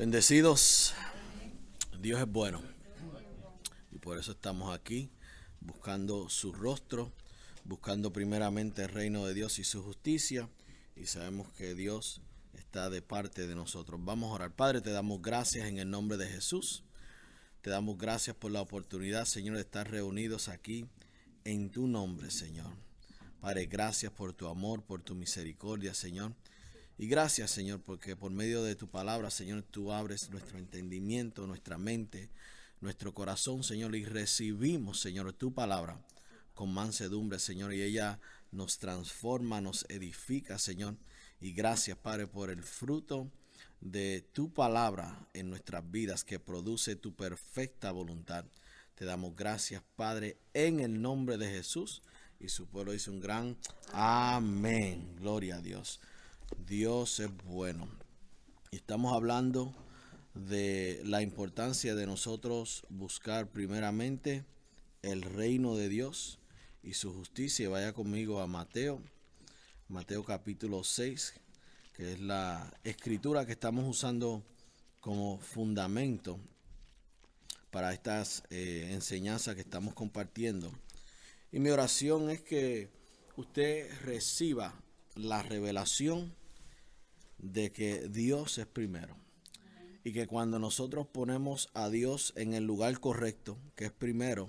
Bendecidos, Dios es bueno y por eso estamos aquí buscando su rostro, buscando primeramente el reino de Dios y su justicia, y sabemos que Dios está de parte de nosotros. Vamos a orar. Padre, te damos gracias en el nombre de Jesús. Te damos gracias por la oportunidad, Señor, de estar reunidos aquí en tu nombre, Señor. Padre, gracias por tu amor, por tu misericordia, Señor. Y gracias, Señor, porque por medio de tu palabra, Señor, tú abres nuestro entendimiento, nuestra mente, nuestro corazón, Señor, y recibimos, Señor, tu palabra con mansedumbre, Señor, y ella nos transforma, nos edifica, Señor. Y gracias, Padre, por el fruto de tu palabra en nuestras vidas que produce tu perfecta voluntad. Te damos gracias, Padre, en el nombre de Jesús. Y su pueblo dice un gran amén. Gloria a Dios. Dios es bueno. Y estamos hablando de la importancia de nosotros buscar primeramente el reino de Dios y su justicia. Vaya conmigo a Mateo capítulo 6, que es la escritura que estamos usando como fundamento para estas enseñanzas que estamos compartiendo. Y mi oración es que usted reciba la revelación de que Dios es primero. Y que cuando nosotros ponemos a Dios en el lugar correcto, que es primero,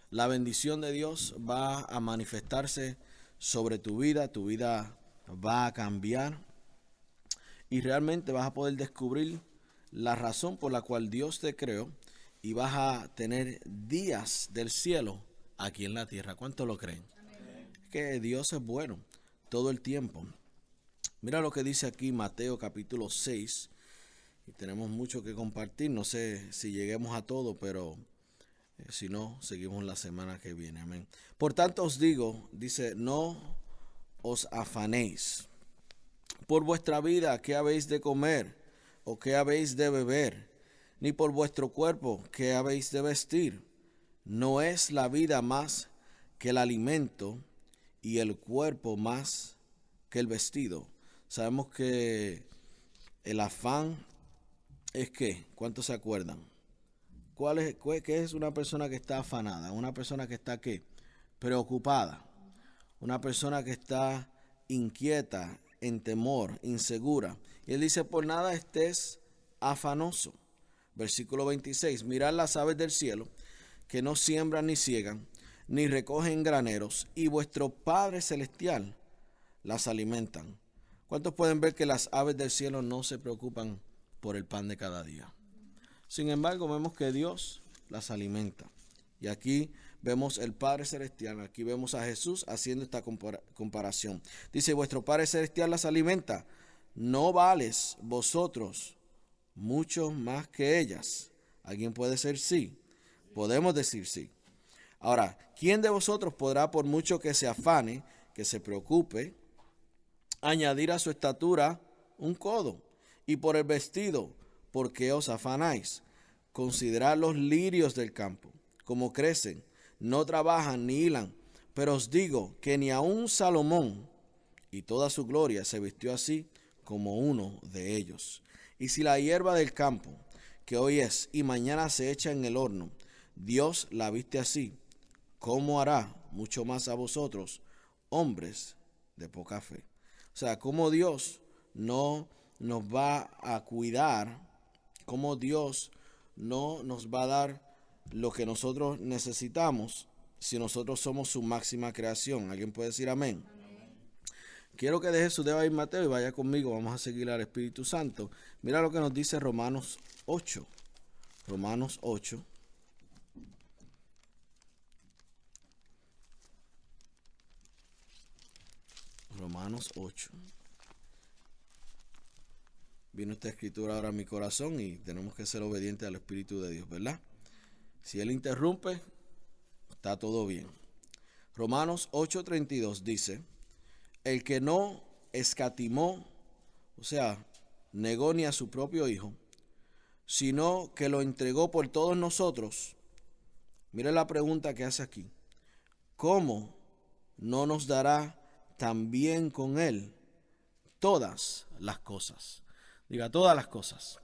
la bendición de Dios va a manifestarse sobre tu vida va a cambiar y realmente vas a poder descubrir la razón por la cual Dios te creó y vas a tener días del cielo aquí en la tierra. ¿Cuántos lo creen? Amén. Que Dios es bueno todo el tiempo. Mira lo que dice aquí Mateo capítulo 6, y tenemos mucho que compartir. No sé si lleguemos a todo, pero si no, seguimos la semana que viene. Amén. Por tanto os digo, dice, no os afanéis por vuestra vida, qué habéis de comer o qué habéis de beber, ni por vuestro cuerpo, qué habéis de vestir. No es la vida más que el alimento y el cuerpo más que el vestido. Sabemos que el afán es que, ¿cuántos se acuerdan? ¿Qué es una persona que está afanada? Una persona que está ¿qué? Preocupada. Una persona que está inquieta, en temor, insegura. Y él dice, por nada estés afanoso. Versículo 26, mirad las aves del cielo, que no siembran ni ciegan, ni recogen graneros, y vuestro Padre Celestial las alimentan. ¿Cuántos pueden ver que las aves del cielo no se preocupan por el pan de cada día? Sin embargo, vemos que Dios las alimenta. Y aquí vemos el Padre Celestial, aquí vemos a Jesús haciendo esta comparación. Dice, vuestro Padre Celestial las alimenta. ¿No vales vosotros mucho más que ellas? ¿Alguien puede decir sí? Podemos decir sí. Ahora, ¿quién de vosotros podrá, por mucho que se afane, que se preocupe, añadir a su estatura un codo? Y por el vestido, ¿por qué os afanáis? Considerad los lirios del campo, como crecen, no trabajan ni hilan, pero os digo que ni aun Salomón, y toda su gloria, se vistió así como uno de ellos. Y si la hierba del campo, que hoy es y mañana se echa en el horno, Dios la viste así, ¿cómo hará mucho más a vosotros, hombres de poca fe? O sea, cómo Dios no nos va a cuidar, cómo Dios no nos va a dar lo que nosotros necesitamos si nosotros somos su máxima creación. ¿Alguien puede decir amén? Amén. Quiero que deje su dedo ahí, Mateo, y vaya conmigo. Vamos a seguir al Espíritu Santo. Mira lo que nos dice Romanos 8. Romanos 8. Romanos 8. Vino esta escritura ahora a mi corazón y tenemos que ser obedientes al Espíritu de Dios, ¿verdad? Si Él interrumpe, está todo bien. Romanos 8:32 dice, el que no escatimó, o sea, negó ni a su propio Hijo, sino que lo entregó por todos nosotros. Mire la pregunta que hace aquí. ¿Cómo no nos dará también con Él todas las cosas? Diga, todas las cosas.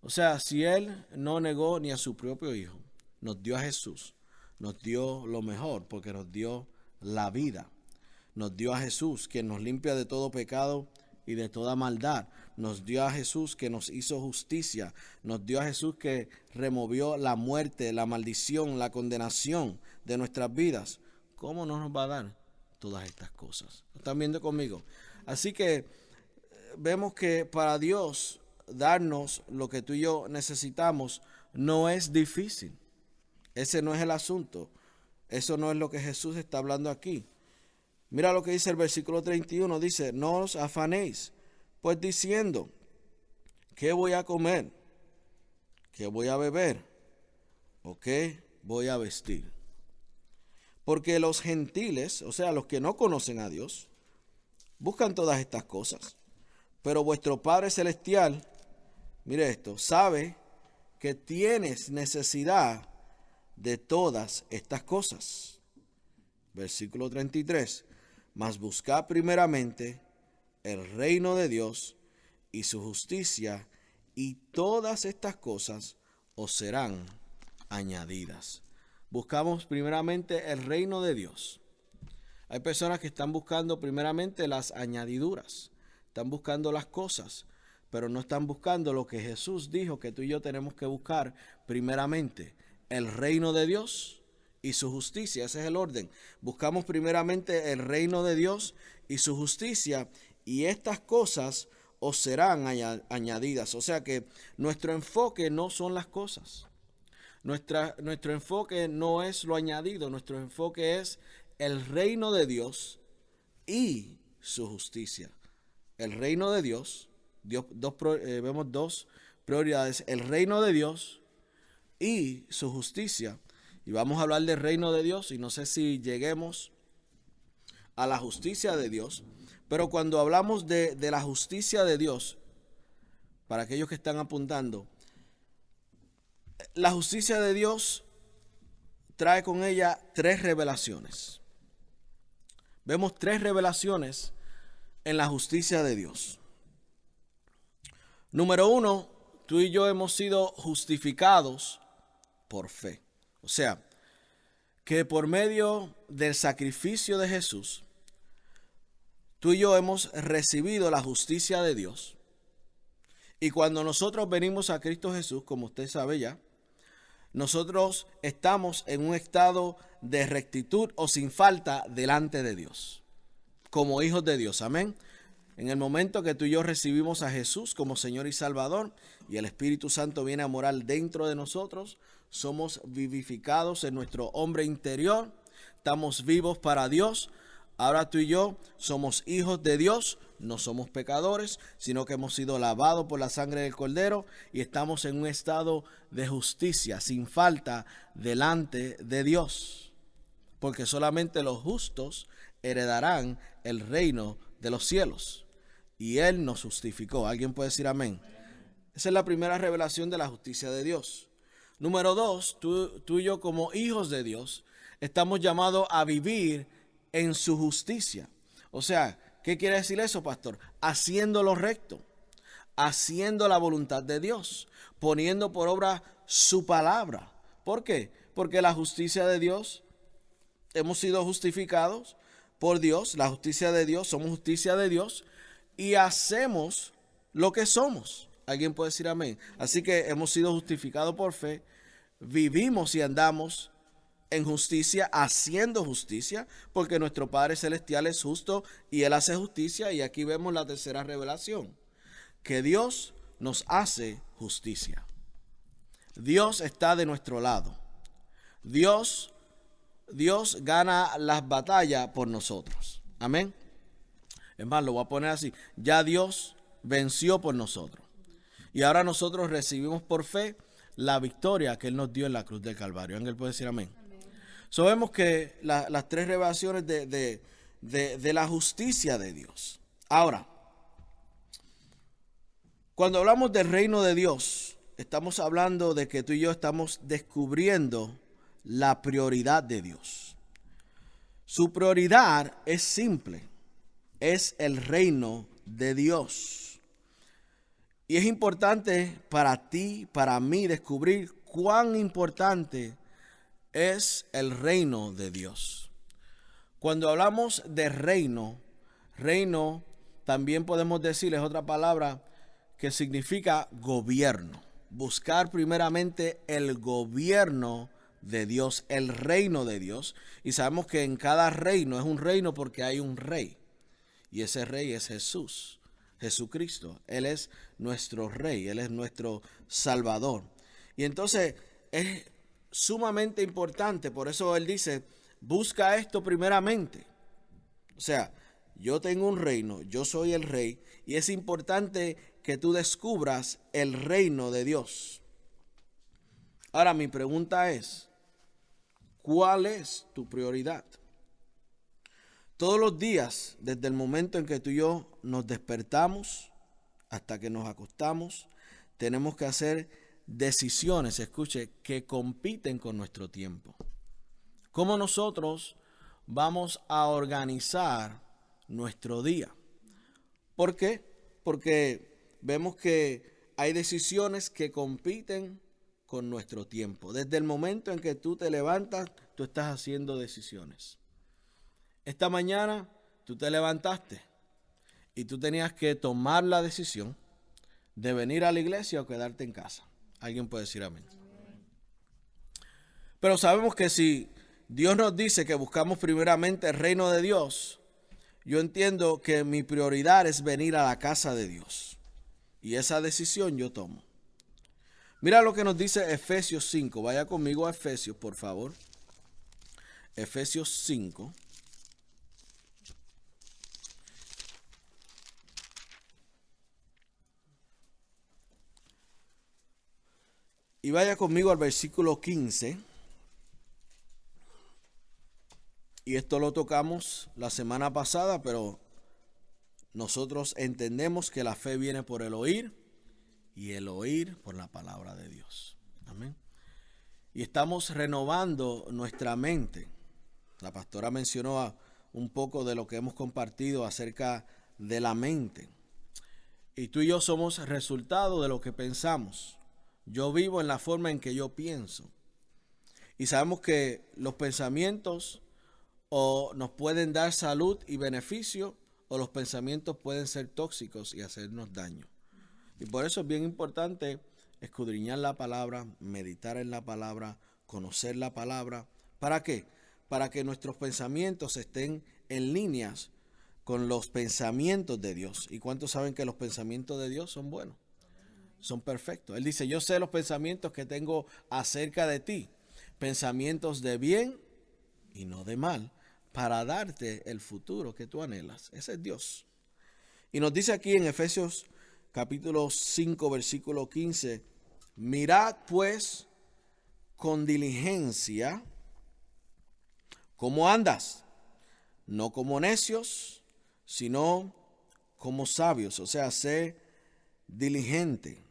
O sea, si Él no negó ni a su propio Hijo, nos dio a Jesús, nos dio lo mejor porque nos dio la vida. Nos dio a Jesús, quien nos limpia de todo pecado y de toda maldad. Nos dio a Jesús que nos hizo justicia. Nos dio a Jesús que removió la muerte, la maldición, la condenación de nuestras vidas. ¿Cómo no nos va a dar todas estas cosas? ¿Lo están viendo conmigo? Así que vemos que para Dios darnos lo que tú y yo necesitamos no es difícil. Ese no es el asunto. Eso no es lo que Jesús está hablando aquí. Mira lo que dice el versículo 31. Dice, no os afanéis, pues diciendo, ¿qué voy a comer? ¿Qué voy a beber? ¿O qué voy a vestir? Porque los gentiles, o sea, los que no conocen a Dios, buscan todas estas cosas. Pero vuestro Padre Celestial, mire esto, sabe que tienes necesidad de todas estas cosas. Versículo 33. Mas buscad primeramente el reino de Dios y su justicia, y todas estas cosas os serán añadidas. Buscamos primeramente el reino de Dios. Hay personas que están buscando primeramente las añadiduras, están buscando las cosas, pero no están buscando lo que Jesús dijo que tú y yo tenemos que buscar primeramente, el reino de Dios y su justicia. Ese es el orden. Buscamos primeramente el reino de Dios y su justicia, y estas cosas os serán añadidas. O sea que nuestro enfoque no son las cosas. Nuestro enfoque no es lo añadido. Nuestro enfoque es el reino de Dios y su justicia. El reino de Dios, vemos dos prioridades: el reino de Dios y su justicia. Y vamos a hablar del reino de Dios, y no sé si lleguemos a la justicia de Dios, pero cuando hablamos de la justicia de Dios, para aquellos que están apuntando, la justicia de Dios trae con ella 3 revelaciones. Vemos 3 revelaciones en la justicia de Dios. Número 1, tú y yo hemos sido justificados por fe. O sea, que por medio del sacrificio de Jesús, tú y yo hemos recibido la justicia de Dios. Y cuando nosotros venimos a Cristo Jesús, como usted sabe ya, nosotros estamos en un estado de rectitud o sin falta delante de Dios, como hijos de Dios. Amén. En el momento que tú y yo recibimos a Jesús como Señor y Salvador, y el Espíritu Santo viene a morar dentro de nosotros, somos vivificados en nuestro hombre interior, estamos vivos para Dios. Ahora tú y yo somos hijos de Dios, no somos pecadores, sino que hemos sido lavados por la sangre del Cordero y estamos en un estado de justicia, sin falta, delante de Dios. Porque solamente los justos heredarán el reino de los cielos. Y Él nos justificó. ¿Alguien puede decir amén? Esa es la primera revelación de la justicia de Dios. Número 2, tú y yo como hijos de Dios estamos llamados a vivir en su justicia. O sea, ¿qué quiere decir eso, pastor? Haciendo lo recto, haciendo la voluntad de Dios, poniendo por obra su palabra. ¿Por qué? Porque la justicia de Dios, hemos sido justificados por Dios, la justicia de Dios, somos justicia de Dios y hacemos lo que somos. ¿Alguien puede decir amén? Así que hemos sido justificados por fe, vivimos y andamos en justicia, haciendo justicia, porque nuestro Padre Celestial es justo y Él hace justicia. Y aquí vemos la tercera revelación, que Dios nos hace justicia. Dios está de nuestro lado. Dios gana las batallas por nosotros. Amén. Es más, lo voy a poner así: ya Dios venció por nosotros. Y ahora nosotros recibimos por fe la victoria que Él nos dio en la cruz del Calvario. Ángel puede decir amén. Sabemos que las 3 revelaciones de la justicia de Dios. Ahora, cuando hablamos del reino de Dios, estamos hablando de que tú y yo estamos descubriendo la prioridad de Dios. Su prioridad es simple, es el reino de Dios. Y es importante para ti, para mí, descubrir cuán importante es el reino de Dios. Cuando hablamos de reino también podemos decir, es otra palabra que significa gobierno. Buscar primeramente el gobierno de Dios, el reino de Dios. Y sabemos que en cada reino es un reino porque hay un rey. Y ese rey es Jesús, Jesucristo. Él es nuestro rey, Él es nuestro Salvador. Y entonces es sumamente importante, por eso Él dice, busca esto primeramente. O sea, yo tengo un reino, yo soy el rey, y es importante que tú descubras el reino de Dios. Ahora mi pregunta es, ¿cuál es tu prioridad? Todos los días, desde el momento en que tú y yo nos despertamos hasta que nos acostamos, tenemos que hacer decisiones, escuche, que compiten con nuestro tiempo. ¿Cómo nosotros vamos a organizar nuestro día? ¿Por qué? Porque vemos que hay decisiones que compiten con nuestro tiempo. Desde el momento en que tú te levantas, tú estás haciendo decisiones. Esta mañana tú te levantaste y tú tenías que tomar la decisión de venir a la iglesia o quedarte en casa. Alguien puede decir amén. Pero sabemos que si Dios nos dice que buscamos primeramente el reino de Dios, yo entiendo que mi prioridad es venir a la casa de Dios. Y esa decisión yo tomo. Mira lo que nos dice Efesios 5. Vaya conmigo a Efesios, por favor. Efesios 5. Y vaya conmigo al versículo 15. Y esto lo tocamos la semana pasada, pero nosotros entendemos que la fe viene por el oír y el oír por la palabra de Dios. Amén. Y estamos renovando nuestra mente. La pastora mencionó un poco de lo que hemos compartido acerca de la mente. Y tú y yo somos resultado de lo que pensamos. Yo vivo en la forma en que yo pienso. Y sabemos que los pensamientos o nos pueden dar salud y beneficio, o los pensamientos pueden ser tóxicos y hacernos daño. Y por eso es bien importante escudriñar la palabra, meditar en la palabra, conocer la palabra. ¿Para qué? Para que nuestros pensamientos estén en líneas con los pensamientos de Dios. ¿Y cuántos saben que los pensamientos de Dios son buenos? Son perfectos. Él dice, yo sé los pensamientos que tengo acerca de ti, pensamientos de bien y no de mal, para darte el futuro que tú anhelas. Ese es Dios. Y nos dice aquí en Efesios capítulo 5, versículo 15, mirad pues con diligencia cómo andas, no como necios, sino como sabios. O sea, sé diligente,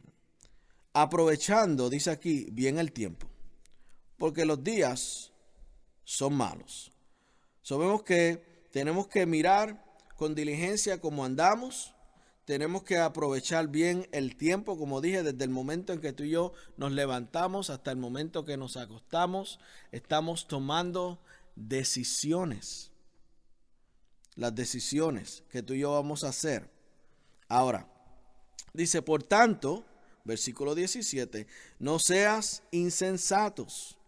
aprovechando, dice aquí, bien el tiempo, porque los días son malos. Sabemos que tenemos que mirar con diligencia cómo andamos, tenemos que aprovechar bien el tiempo, como dije, desde el momento en que tú y yo nos levantamos hasta el momento que nos acostamos, estamos tomando decisiones, las decisiones que tú y yo vamos a hacer. Ahora, dice, por tanto, versículo 17, no seas insensatos,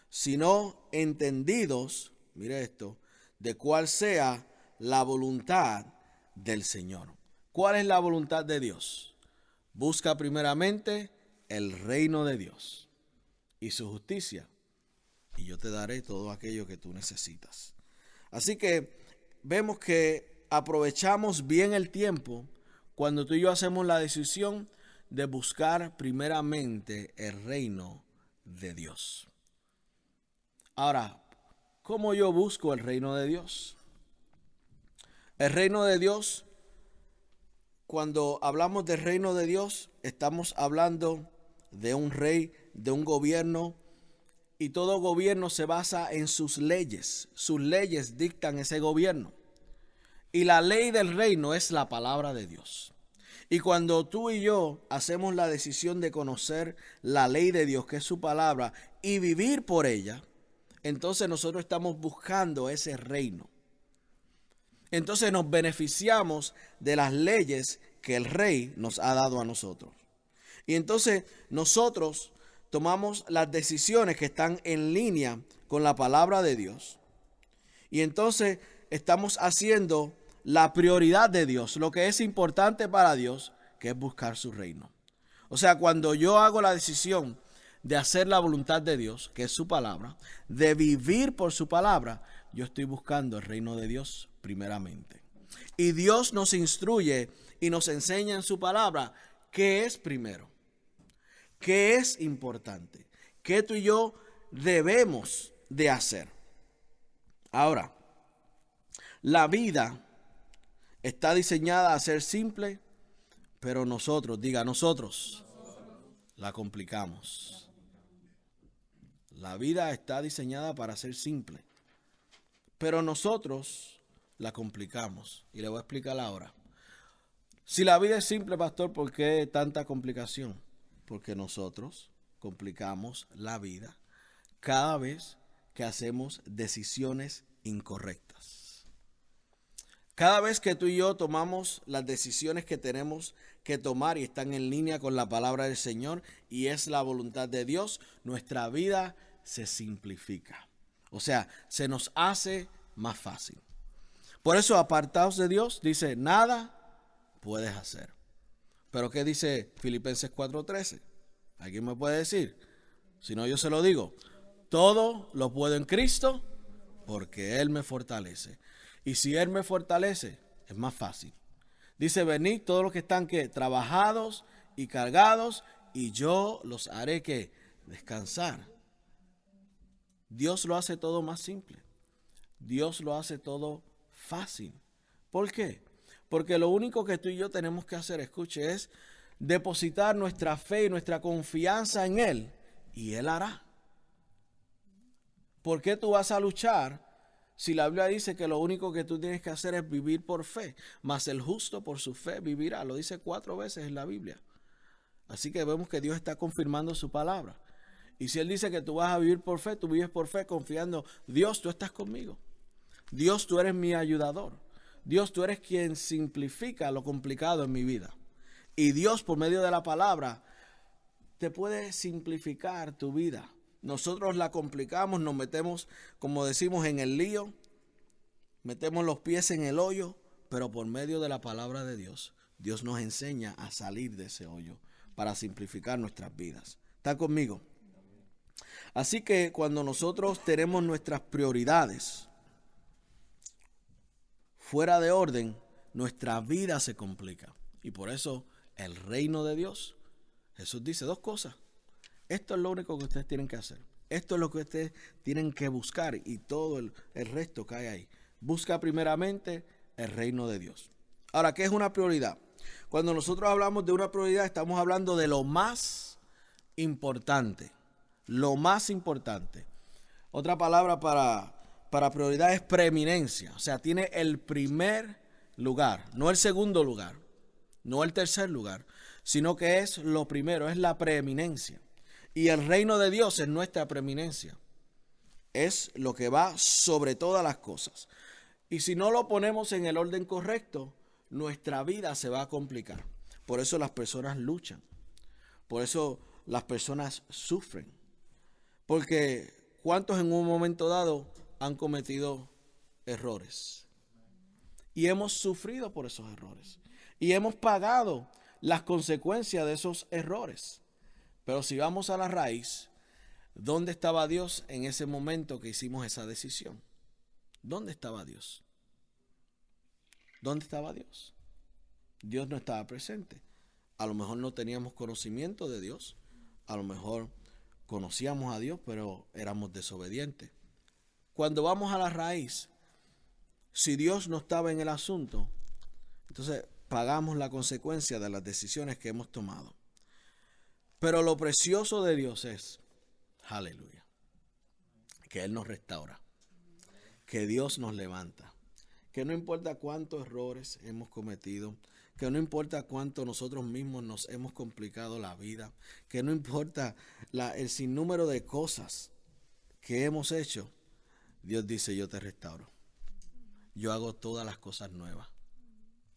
sino entendidos, mire esto, de cuál sea la voluntad del Señor. ¿Cuál es la voluntad de Dios? Busca primeramente el reino de Dios y su justicia, y yo te daré todo aquello que tú necesitas. Así que vemos que aprovechamos bien el tiempo cuando tú y yo hacemos la decisión de buscar primeramente el reino de Dios. Ahora, ¿cómo yo busco el reino de Dios? El reino de Dios, cuando hablamos del reino de Dios, estamos hablando de un rey, de un gobierno, y todo gobierno se basa en sus leyes. Sus leyes dictan ese gobierno. Y la ley del reino es la palabra de Dios. Y cuando tú y yo hacemos la decisión de conocer la ley de Dios, que es su palabra, y vivir por ella, entonces nosotros estamos buscando ese reino. Entonces nos beneficiamos de las leyes que el rey nos ha dado a nosotros. Y entonces nosotros tomamos las decisiones que están en línea con la palabra de Dios. Y entonces estamos haciendo la prioridad de Dios, lo que es importante para Dios, que es buscar su reino. O sea, cuando yo hago la decisión de hacer la voluntad de Dios, que es su palabra, de vivir por su palabra, yo estoy buscando el reino de Dios primeramente. Y Dios nos instruye y nos enseña en su palabra qué es primero, qué es importante, qué tú y yo debemos de hacer. Ahora, la vida está diseñada a ser simple, pero nosotros la complicamos. La vida está diseñada para ser simple, pero nosotros la complicamos. Y le voy a explicar ahora. Si la vida es simple, pastor, ¿por qué tanta complicación? Porque nosotros complicamos la vida cada vez que hacemos decisiones incorrectas. Cada vez que tú y yo tomamos las decisiones que tenemos que tomar y están en línea con la palabra del Señor y es la voluntad de Dios, nuestra vida se simplifica. O sea, se nos hace más fácil. Por eso, apartados de Dios, dice, nada puedes hacer. Pero ¿qué dice Filipenses 4:13? ¿Alguien me puede decir? Si no, yo se lo digo. Todo lo puedo en Cristo porque Él me fortalece. Y si Él me fortalece, es más fácil. Dice, venid todos los que están trabajados y cargados, y yo los haré descansar. Dios lo hace todo más simple. Dios lo hace todo fácil. ¿Por qué? Porque lo único que tú y yo tenemos que hacer, escuche, es depositar nuestra fe y nuestra confianza en Él, y Él hará. ¿Por qué tú vas a luchar si la Biblia dice que lo único que tú tienes que hacer es vivir por fe? Mas el justo por su fe vivirá. Lo dice 4 veces en la Biblia. Así que vemos que Dios está confirmando su palabra. Y si Él dice que tú vas a vivir por fe, tú vives por fe confiando, Dios, tú estás conmigo. Dios, tú eres mi ayudador. Dios, tú eres quien simplifica lo complicado en mi vida. Y Dios, por medio de la palabra, te puede simplificar tu vida. Nosotros la complicamos, nos metemos, como decimos, en el lío, metemos los pies en el hoyo, pero por medio de la palabra de Dios, Dios nos enseña a salir de ese hoyo para simplificar nuestras vidas. ¿Está conmigo? Así que cuando nosotros tenemos nuestras prioridades fuera de orden, nuestra vida se complica. Y por eso el reino de Dios, Jesús dice 2 cosas. Esto es lo único que ustedes tienen que hacer. Esto es lo que ustedes tienen que buscar y todo el resto cae ahí. Busca primeramente el reino de Dios. Ahora, ¿qué es una prioridad? Cuando nosotros hablamos de una prioridad, estamos hablando de lo más importante. Lo más importante. Otra palabra para prioridad es preeminencia. O sea, tiene el primer lugar, no el segundo lugar, no el tercer lugar, sino que es lo primero, es la preeminencia. Y el reino de Dios es nuestra preeminencia. Es lo que va sobre todas las cosas. Y si no lo ponemos en el orden correcto, nuestra vida se va a complicar. Por eso las personas luchan. Por eso las personas sufren. Porque ¿cuántos en un momento dado han cometido errores? Y hemos sufrido por esos errores. Y hemos pagado las consecuencias de esos errores. Pero si vamos a la raíz, ¿dónde estaba Dios en ese momento que hicimos esa decisión? ¿Dónde estaba Dios? ¿Dónde estaba Dios? Dios no estaba presente. A lo mejor no teníamos conocimiento de Dios. A lo mejor conocíamos a Dios, pero éramos desobedientes. Cuando vamos a la raíz, si Dios no estaba en el asunto, entonces pagamos la consecuencia de las decisiones que hemos tomado. Pero lo precioso de Dios es, aleluya, que Él nos restaura, que Dios nos levanta, que no importa cuántos errores hemos cometido, que no importa cuánto nosotros mismos nos hemos complicado la vida, que no importa el sinnúmero de cosas que hemos hecho, Dios dice, yo te restauro. Yo hago todas las cosas nuevas.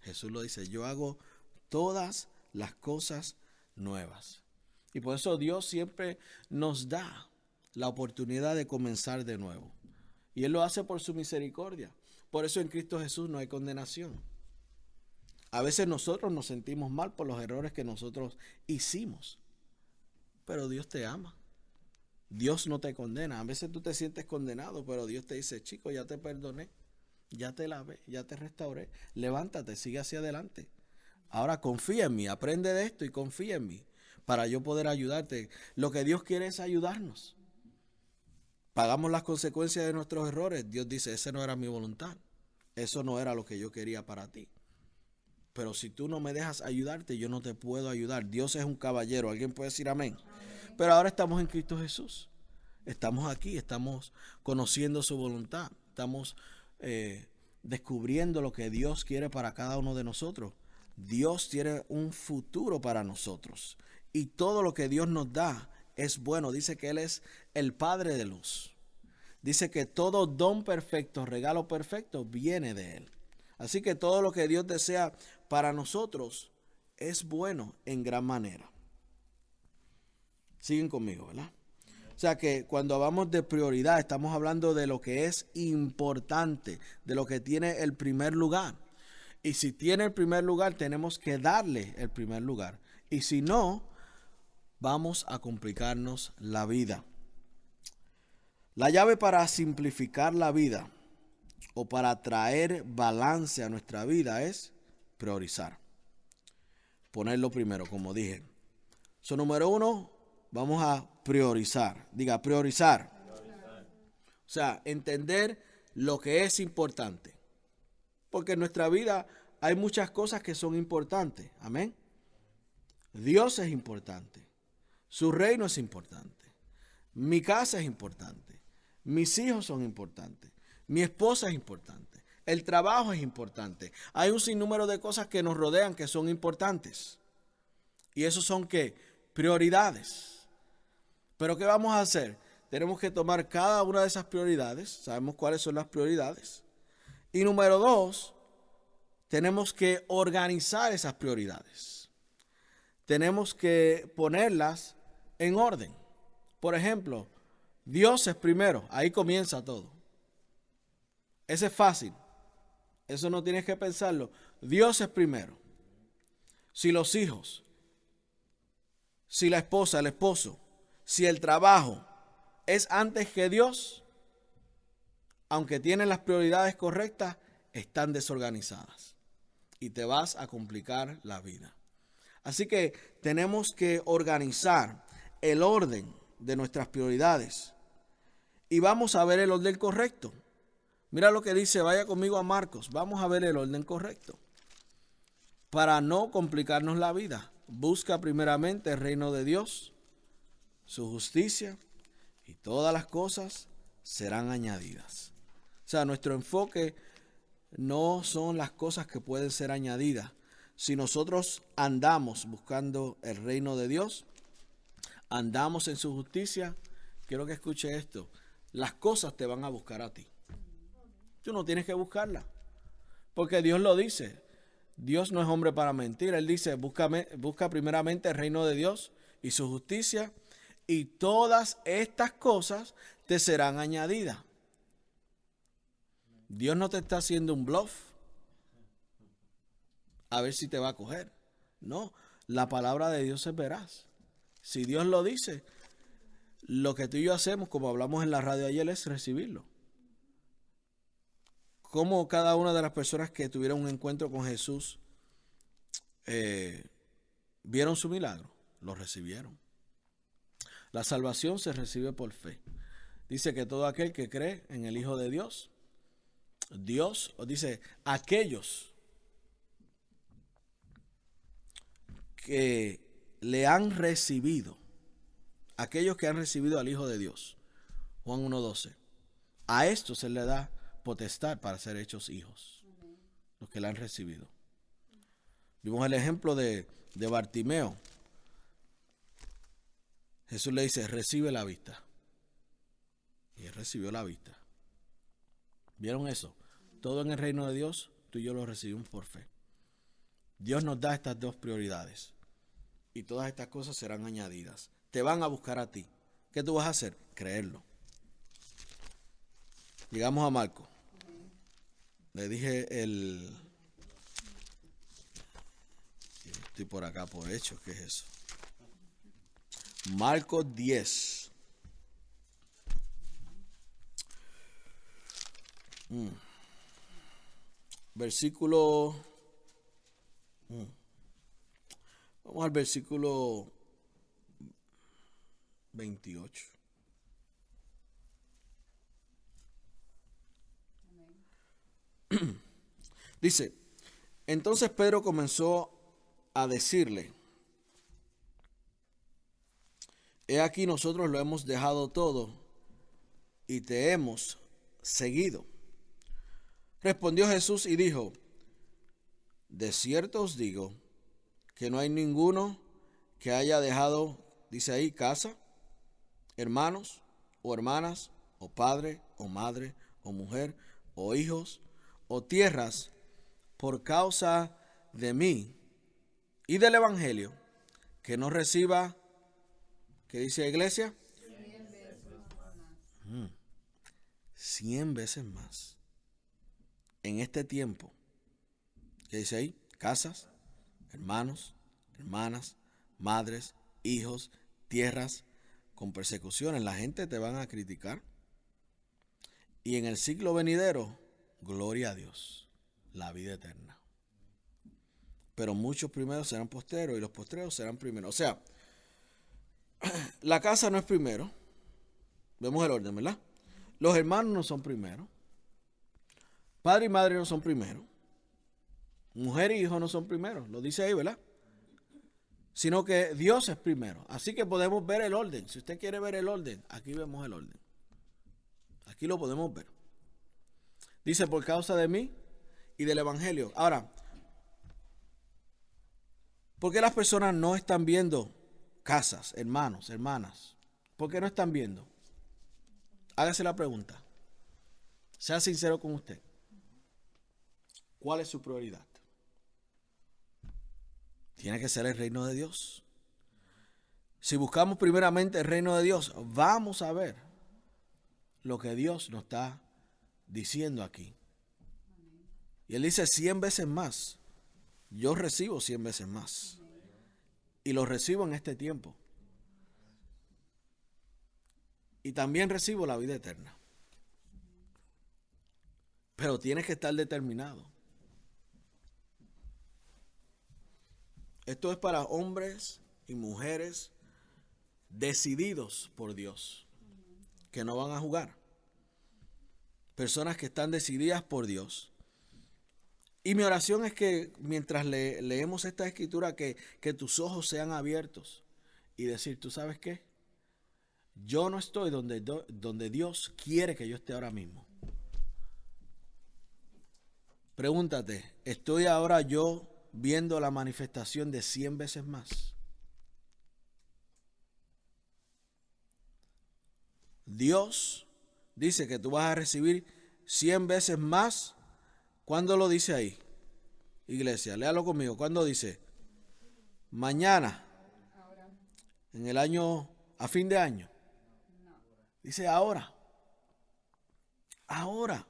Jesús lo dice, yo hago todas las cosas nuevas. Y por eso Dios siempre nos da la oportunidad de comenzar de nuevo. Y Él lo hace por su misericordia. Por eso en Cristo Jesús no hay condenación. A veces nosotros nos sentimos mal por los errores que nosotros hicimos. Pero Dios te ama. Dios no te condena. A veces tú te sientes condenado, pero Dios te dice, chico, ya te perdoné, ya te lavé, ya te restauré. Levántate, sigue hacia adelante. Ahora confía en mí, aprende de esto y confía en mí para yo poder ayudarte. Lo que Dios quiere es ayudarnos. Pagamos las consecuencias de nuestros errores. Dios dice, esa no era mi voluntad. Eso no era lo que yo quería para ti. Pero si tú no me dejas ayudarte, yo no te puedo ayudar. Dios es un caballero. ¿Alguien puede decir amén? Pero ahora estamos en Cristo Jesús. Estamos aquí, estamos conociendo su voluntad. Estamos descubriendo lo que Dios quiere para cada uno de nosotros. Dios tiene un futuro para nosotros. Y todo lo que Dios nos da es bueno. Dice que Él es el Padre de luz. Dice que todo don perfecto, regalo perfecto, viene de Él. Así que todo lo que Dios desea para nosotros es bueno en gran manera. Siguen conmigo, ¿verdad? O sea que cuando hablamos de prioridad, estamos hablando de lo que es importante, de lo que tiene el primer lugar. Y si tiene el primer lugar, tenemos que darle el primer lugar. Y si no, vamos a complicarnos la vida. La llave para simplificar la vida o para traer balance a nuestra vida es priorizar. Ponerlo primero, como dije. Número 1, vamos a priorizar. Diga, priorizar. O sea, entender lo que es importante. Porque en nuestra vida hay muchas cosas que son importantes. Amén. Dios es importante. Su reino es importante. Mi casa es importante. Mis hijos son importantes. Mi esposa es importante. El trabajo es importante. Hay un sinnúmero de cosas que nos rodean que son importantes. ¿Y esos son qué? Prioridades. ¿Pero qué vamos a hacer? Tenemos que tomar cada una de esas prioridades. Sabemos cuáles son las prioridades. Y número 2, tenemos que organizar esas prioridades. Tenemos que ponerlas en orden. Por ejemplo, Dios es primero. Ahí comienza todo. Ese es fácil. Eso no tienes que pensarlo. Dios es primero. Si los hijos, si la esposa, el esposo, si el trabajo es antes que Dios, aunque tienen las prioridades correctas, están desorganizadas y te vas a complicar la vida. Así que tenemos que organizar el orden de nuestras prioridades y vamos a ver el orden correcto. Mira lo que dice, vaya conmigo a Marcos, vamos a ver el orden correcto. Para no complicarnos la vida, busca primeramente el reino de Dios, su justicia, y todas las cosas serán añadidas. O sea, nuestro enfoque no son las cosas que pueden ser añadidas. Si nosotros andamos buscando el reino de Dios, andamos en su justicia, quiero que escuche esto, las cosas te van a buscar a ti. Tú no tienes que buscarla, porque Dios lo dice. Dios no es hombre para mentir. Él dice, busca primeramente el reino de Dios y su justicia, y todas estas cosas te serán añadidas. Dios no te está haciendo un bluff a ver si te va a coger. No, la palabra de Dios es veraz. Si Dios lo dice, lo que tú y yo hacemos, como hablamos en la radio ayer, es recibirlo. Como cada una de las personas que tuvieron un encuentro con Jesús vieron su milagro, lo recibieron. La salvación se recibe por fe. Dice que todo aquel que cree en el Hijo de Dios, Dios dice, aquellos que le han recibido, aquellos que han recibido al Hijo de Dios, Juan 1:12, a estos se le da potestad para ser hechos hijos, los que la han recibido. Vimos el ejemplo de Bartimeo. Jesús le dice, recibe la vista. Y él recibió la vista. ¿Vieron eso? Todo en el reino de Dios, tú y yo lo recibimos por fe. Dios nos da estas dos prioridades. Y todas estas cosas serán añadidas. Te van a buscar a ti. ¿Qué tú vas a hacer? Creerlo. Llegamos a Marcos. Le dije estoy por acá por hecho. ¿Qué es eso? Marcos 10. Versículo. Vamos al versículo 28. Dice, entonces Pedro comenzó a decirle, he aquí nosotros lo hemos dejado todo y te hemos seguido. Respondió Jesús y dijo, de cierto os digo que no hay ninguno que haya dejado, dice ahí, casa, hermanos o hermanas, o padre o madre, o mujer, o hijos, o tierras, por causa de mí y del evangelio, que no reciba, ¿qué dice la iglesia? 100 veces más. En este tiempo, ¿qué dice ahí? Casas, hermanos, hermanas, madres, hijos, tierras, con persecuciones. La gente te van a criticar. Y en el siglo venidero, gloria a Dios, la vida eterna. Pero muchos primeros serán posteros y los postreros serán primeros. O sea, la casa no es primero. Vemos el orden, ¿verdad? Los hermanos no son primero. Padre y madre no son primero. Mujer y hijo no son primeros. Lo dice ahí, ¿verdad? Sino que Dios es primero. Así que podemos ver el orden. Si usted quiere ver el orden, aquí vemos el orden. Aquí lo podemos ver. Dice, por causa de mí y del evangelio. Ahora, ¿por qué las personas no están viendo casas, hermanos, hermanas? ¿Por qué no están viendo? Hágase la pregunta. Sea sincero con usted. ¿Cuál es su prioridad? Tiene que ser el reino de Dios. Si buscamos primeramente el reino de Dios, vamos a ver lo que Dios nos está diciendo aquí. Y Él dice 100 veces más. Yo recibo 100 veces más. Y lo recibo en este tiempo. Y también recibo la vida eterna. Pero tienes que estar determinado. Esto es para hombres y mujeres decididos por Dios, que no van a jugar. Personas que están decididas por Dios. Y mi oración es que mientras leemos esta escritura, que tus ojos sean abiertos y decir, ¿tú sabes qué? Yo no estoy donde Dios quiere que yo esté ahora mismo. Pregúntate, ¿estoy ahora yo viendo la manifestación de 100 veces más? Dios dice que tú vas a recibir 100 veces más. ¿Cuándo lo dice ahí? Iglesia, léalo conmigo. ¿Cuándo dice? Mañana. Ahora. En el año, a fin de año. No. Dice ahora. Ahora.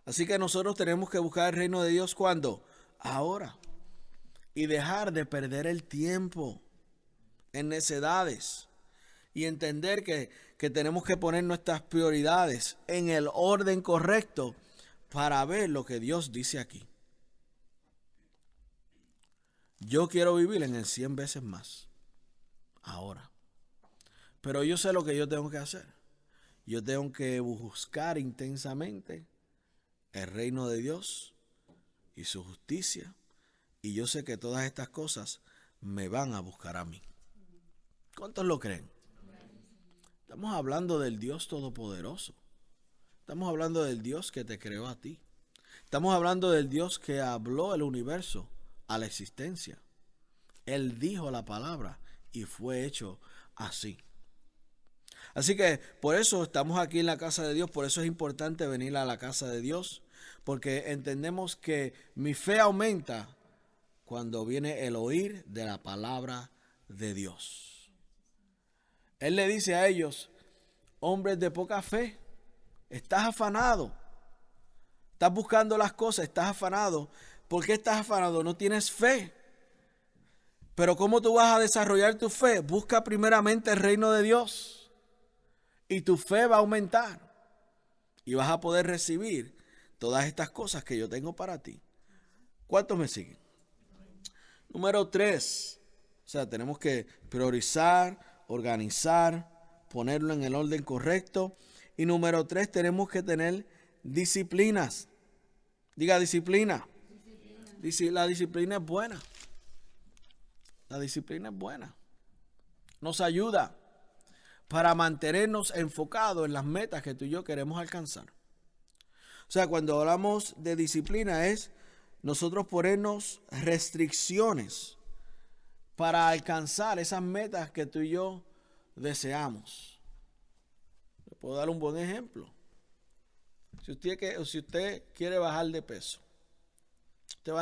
Así que nosotros tenemos que buscar el reino de Dios ¿cuándo? Ahora. Y dejar de perder el tiempo en necedades. Y entender que tenemos que poner nuestras prioridades en el orden correcto para ver lo que Dios dice aquí. Yo quiero vivir en el 100 veces más. Ahora. Pero yo sé lo que yo tengo que hacer. Yo tengo que buscar intensamente el reino de Dios y su justicia. Y yo sé que todas estas cosas me van a buscar a mí. ¿Cuántos lo creen? Estamos hablando del Dios Todopoderoso. Estamos hablando del Dios que te creó a ti. Estamos hablando del Dios que habló el universo a la existencia. Él dijo la palabra y fue hecho así. Así que por eso estamos aquí en la casa de Dios, por eso es importante venir a la casa de Dios, porque entendemos que mi fe aumenta cuando viene el oír de la palabra de Dios. Él le dice a ellos, hombres de poca fe, estás afanado, estás buscando las cosas, estás afanado. ¿Por qué estás afanado? No tienes fe. Pero ¿cómo tú vas a desarrollar tu fe? Busca primeramente el reino de Dios. Y tu fe va a aumentar. Y vas a poder recibir todas estas cosas que yo tengo para ti. ¿Cuántos me siguen? Número 3. O sea, tenemos que priorizar, organizar, ponerlo en el orden correcto. Y número 3, tenemos que tener disciplinas. Diga disciplina. La disciplina es buena. La disciplina es buena. Nos ayuda para mantenernos enfocados en las metas que tú y yo queremos alcanzar. O sea, cuando hablamos de disciplina es nosotros ponernos restricciones para alcanzar esas metas que tú y yo deseamos. Le puedo dar un buen ejemplo. Si usted quiere bajar de peso, usted va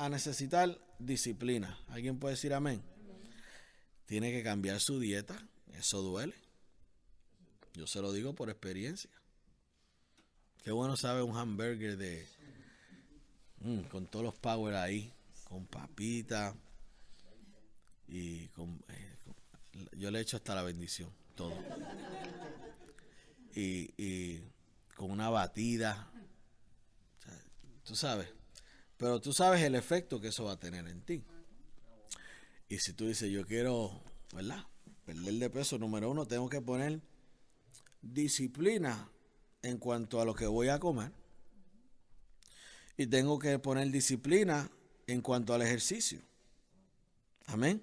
a necesitar disciplina. ¿Alguien puede decir amén? Tiene que cambiar su dieta. Eso duele. Yo se lo digo por experiencia. Qué bueno sabe un hamburger con todos los power ahí, con papita y yo le echo hasta la bendición, todo. Y con una batida. O sea, tú sabes. Pero tú sabes el efecto que eso va a tener en ti. Y si tú dices, yo quiero, ¿verdad?, perder de peso, número 1, tengo que poner disciplina en cuanto a lo que voy a comer. Y tengo que poner disciplina en cuanto al ejercicio. Amén.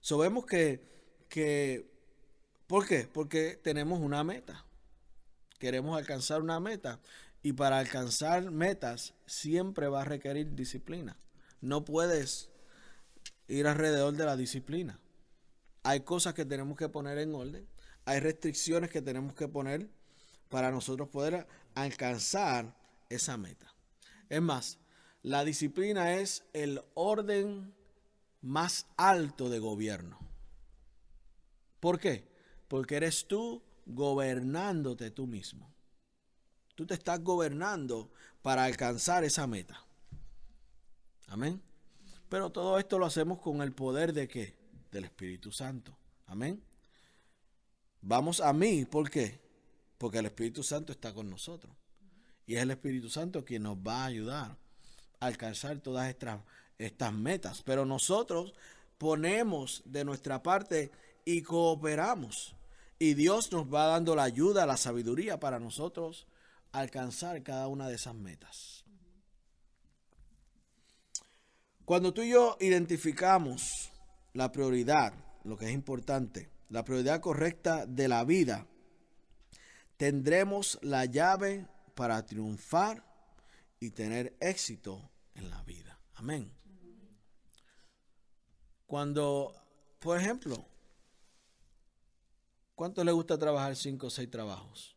Vemos que ¿por qué? Porque tenemos una meta. Queremos alcanzar una meta. Y para alcanzar metas siempre va a requerir disciplina. No puedes ir alrededor de la disciplina. Hay cosas que tenemos que poner en orden. Hay restricciones que tenemos que poner para nosotros poder alcanzar esa meta. Es más, la disciplina es el orden más alto de gobierno. ¿Por qué? Porque eres tú gobernándote tú mismo. Tú te estás gobernando para alcanzar esa meta. Amén. Pero todo esto lo hacemos con el poder ¿de qué? Del Espíritu Santo. Amén. Vamos a mí, ¿por qué? Porque el Espíritu Santo está con nosotros. Y es el Espíritu Santo quien nos va a ayudar a alcanzar todas estas metas. Pero nosotros ponemos de nuestra parte y cooperamos. Y Dios nos va dando la ayuda, la sabiduría para nosotros alcanzar cada una de esas metas. Cuando tú y yo identificamos la prioridad, lo que es importante, la prioridad correcta de la vida, tendremos la llave para triunfar y tener éxito en la vida. Amén. Cuando, por ejemplo, ¿cuánto le gusta trabajar 5 o 6 trabajos?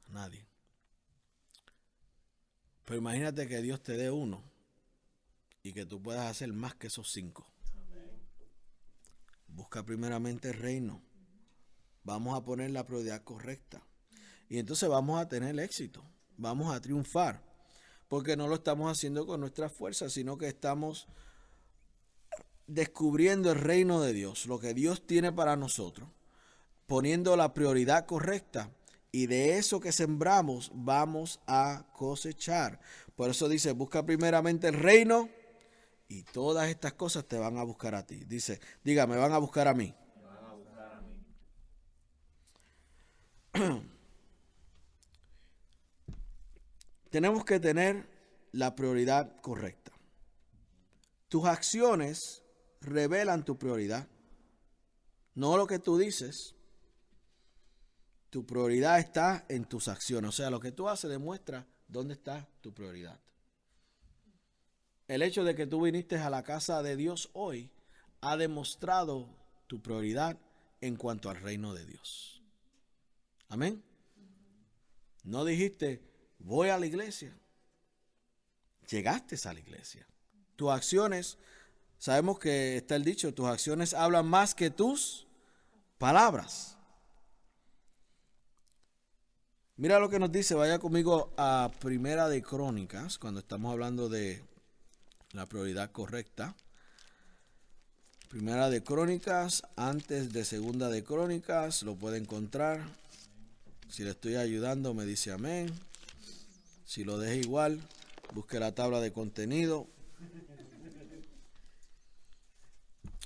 A nadie. Pero imagínate que Dios te dé uno y que tú puedas hacer más que esos 5. Busca primeramente el reino. Vamos a poner la prioridad correcta. Y entonces vamos a tener éxito. Vamos a triunfar. Porque no lo estamos haciendo con nuestras fuerzas, sino que estamos descubriendo el reino de Dios, lo que Dios tiene para nosotros, poniendo la prioridad correcta. Y de eso que sembramos vamos a cosechar. Por eso dice, busca primeramente el reino y todas estas cosas te van a buscar a ti. Diga, me van a buscar a mí. Me van a buscar a mí. Tenemos que tener la prioridad correcta. Tus acciones revelan tu prioridad. No lo que tú dices. Tu prioridad está en tus acciones. O sea, lo que tú haces demuestra dónde está tu prioridad. el hecho de que tú viniste a la casa de Dios hoy ha demostrado tu prioridad en cuanto al reino de Dios. Amén. No dijiste, voy a la iglesia. Llegaste a la iglesia. Tus acciones, sabemos que está el dicho, tus acciones hablan más que tus palabras. Mira lo que nos dice, vaya conmigo a Primera de Crónicas, cuando estamos hablando de la prioridad correcta. Primera de Crónicas, antes de Segunda de Crónicas, lo puede encontrar. Si le estoy ayudando, me dice amén. Si lo deja igual, busque la tabla de contenido.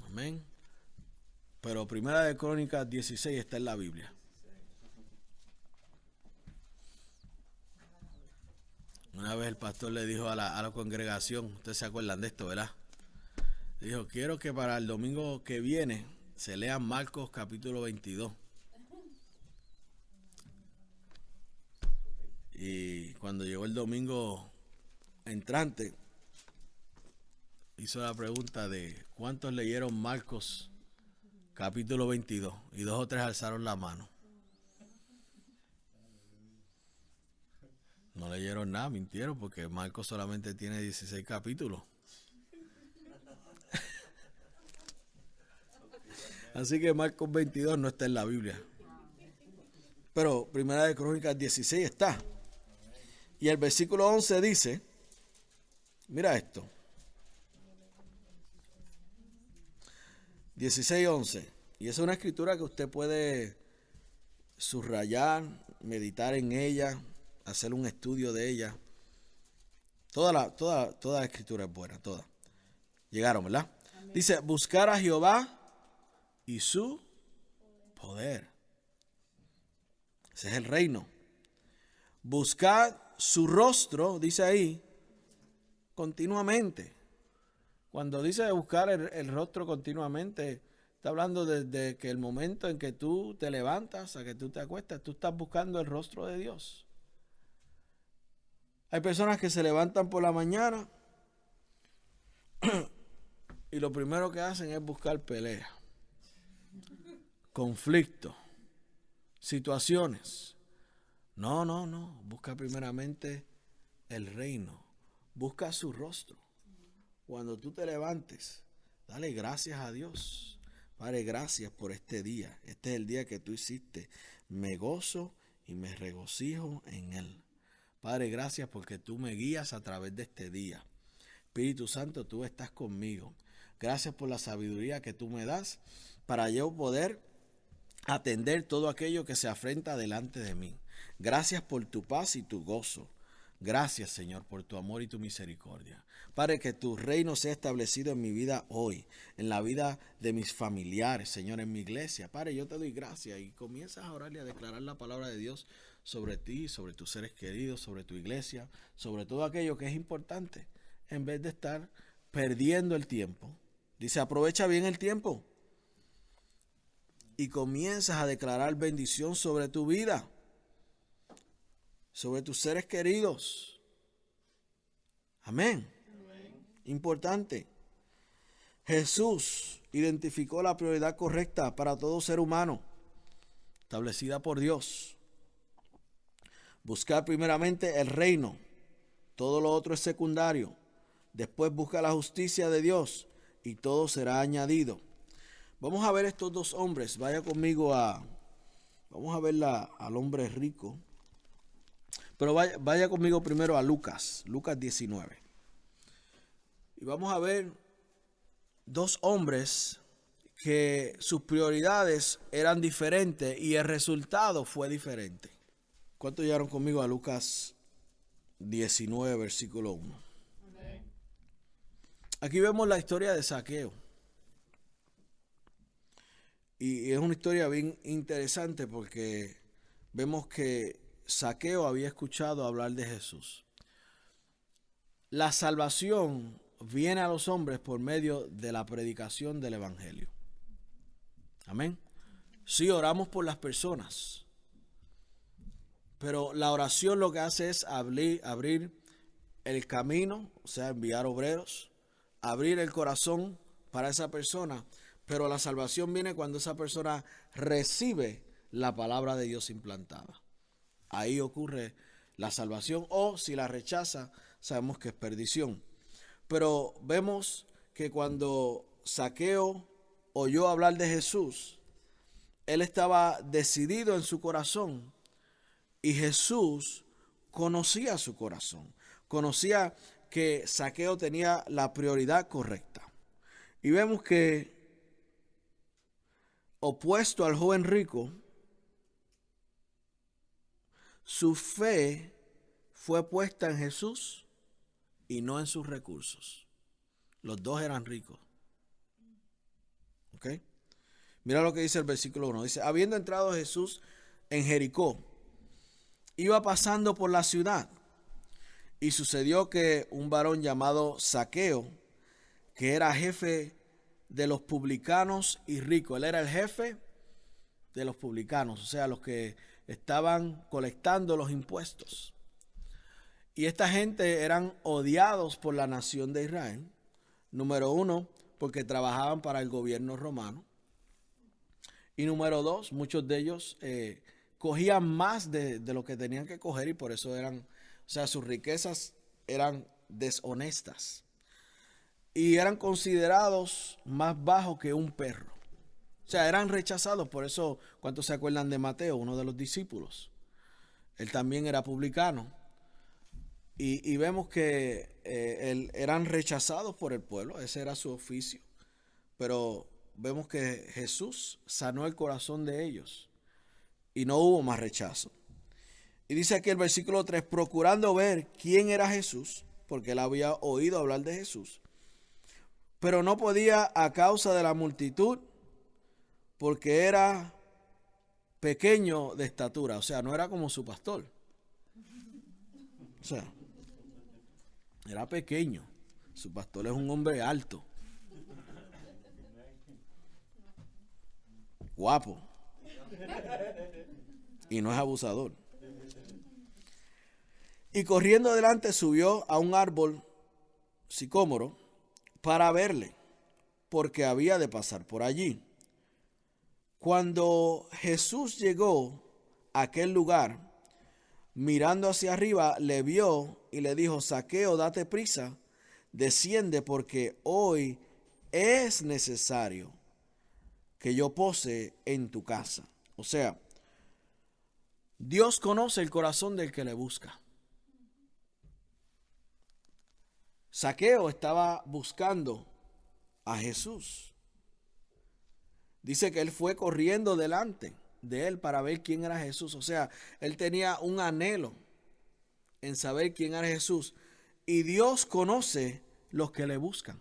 Amén. Pero Primera de Crónicas 16 está en la Biblia. Una vez el pastor le dijo a la congregación, ustedes se acuerdan de esto, ¿verdad? Dijo, quiero que para el domingo que viene se lean Marcos capítulo 22. Y cuando llegó el domingo entrante, hizo la pregunta de ¿cuántos leyeron Marcos capítulo 22? Y 2 o 3 alzaron la mano. No leyeron nada, mintieron, porque Marcos solamente tiene 16 capítulos. Así que Marcos 22 no está en la Biblia. Pero Primera de Crónicas 16 está. Y el versículo 11 dice, mira esto. 16:11. Y es una escritura que usted puede subrayar, meditar en ella, hacer un estudio de ella. Toda la escritura es buena, toda. Llegaron, ¿verdad? Amén. Dice, buscar a Jehová y su poder. Ese es el reino. Buscar su rostro, dice ahí, continuamente. Cuando dice buscar el rostro continuamente, está hablando desde que el momento en que tú te levantas a que tú te acuestas, tú estás buscando el rostro de Dios. Hay personas que se levantan por la mañana y lo primero que hacen es buscar pelea, conflicto, situaciones. No, busca primeramente el reino, busca su rostro. Cuando tú te levantes, dale gracias a Dios. Padre, gracias por este día. Este es el día que tú hiciste. Me gozo y me regocijo en él. Padre, gracias porque tú me guías a través de este día. Espíritu Santo, tú estás conmigo. Gracias por la sabiduría que tú me das para yo poder atender todo aquello que se afrenta delante de mí. Gracias por tu paz y tu gozo. Gracias, Señor, por tu amor y tu misericordia. Padre, que tu reino sea establecido en mi vida hoy, en la vida de mis familiares, Señor, en mi iglesia. Padre, yo te doy gracias y comienzas a orar y a declarar la palabra de Dios sobre ti, sobre tus seres queridos, sobre tu iglesia, sobre todo aquello que es importante, en vez de estar perdiendo el tiempo. Dice, aprovecha bien el tiempo y comienzas a declarar bendición sobre tu vida, sobre tus seres queridos. Amén. Amén. Importante. Jesús identificó la prioridad correcta para todo ser humano, establecida por Dios. Buscar primeramente el reino. Todo lo otro es secundario. Después busca la justicia de Dios y todo será añadido. Vamos a ver estos dos hombres. Vaya conmigo vamos a ver al hombre rico. Pero vaya conmigo primero a Lucas 19. Y vamos a ver dos hombres que sus prioridades eran diferentes y el resultado fue diferente. ¿Cuántos llegaron conmigo a Lucas 19, versículo 1? Okay. Aquí vemos la historia de Zaqueo. Y es una historia bien interesante porque vemos que Zaqueo había escuchado hablar de Jesús. La salvación viene a los hombres por medio de la predicación del evangelio. Amén. Sí, oramos por las personas, pero la oración lo que hace es abrir el camino, o sea, enviar obreros, abrir el corazón para esa persona, pero la salvación viene cuando esa persona recibe la palabra de Dios implantada. Ahí ocurre la salvación, o si la rechaza, sabemos que es perdición. Pero vemos que cuando Zaqueo oyó hablar de Jesús, él estaba decidido en su corazón y Jesús conocía su corazón, conocía que Zaqueo tenía la prioridad correcta. Y vemos que, opuesto al joven rico, su fe fue puesta en Jesús y no en sus recursos. Los dos eran ricos. ¿Ok? Mira lo que dice el versículo 1. Dice, habiendo entrado Jesús en Jericó, iba pasando por la ciudad. Y sucedió que un varón llamado Zaqueo, que era jefe de los publicanos y ricos. Él era el jefe de los publicanos, o sea, los que estaban colectando los impuestos. Y esta gente eran odiados por la nación de Israel. Número uno, porque trabajaban para el gobierno romano. Y número dos, muchos de ellos cogían más de lo que tenían que coger y por eso eran, o sea, sus riquezas eran deshonestas. Y eran considerados más bajos que un perro. O sea, eran rechazados. Por eso, ¿cuántos se acuerdan de Mateo, uno de los discípulos? Él también era publicano. Y vemos que eran rechazados por el pueblo. Ese era su oficio. Pero vemos que Jesús sanó el corazón de ellos. Y no hubo más rechazo. Y dice aquí el versículo 3, procurando ver quién era Jesús, porque él había oído hablar de Jesús, pero no podía a causa de la multitud, porque era pequeño de estatura, o sea, no era como su pastor. O sea, era pequeño. Su pastor es un hombre alto, guapo, y no es abusador. Y corriendo adelante subió a un árbol sicómoro para verle, porque había de pasar por allí. Cuando Jesús llegó a aquel lugar, mirando hacia arriba, le vio y le dijo, Zaqueo, date prisa, desciende, porque hoy es necesario que yo pose en tu casa. O sea, Dios conoce el corazón del que le busca. Zaqueo estaba buscando a Jesús. Dice que él fue corriendo delante de él para ver quién era Jesús. O sea, él tenía un anhelo en saber quién era Jesús. Y Dios conoce los que le buscan.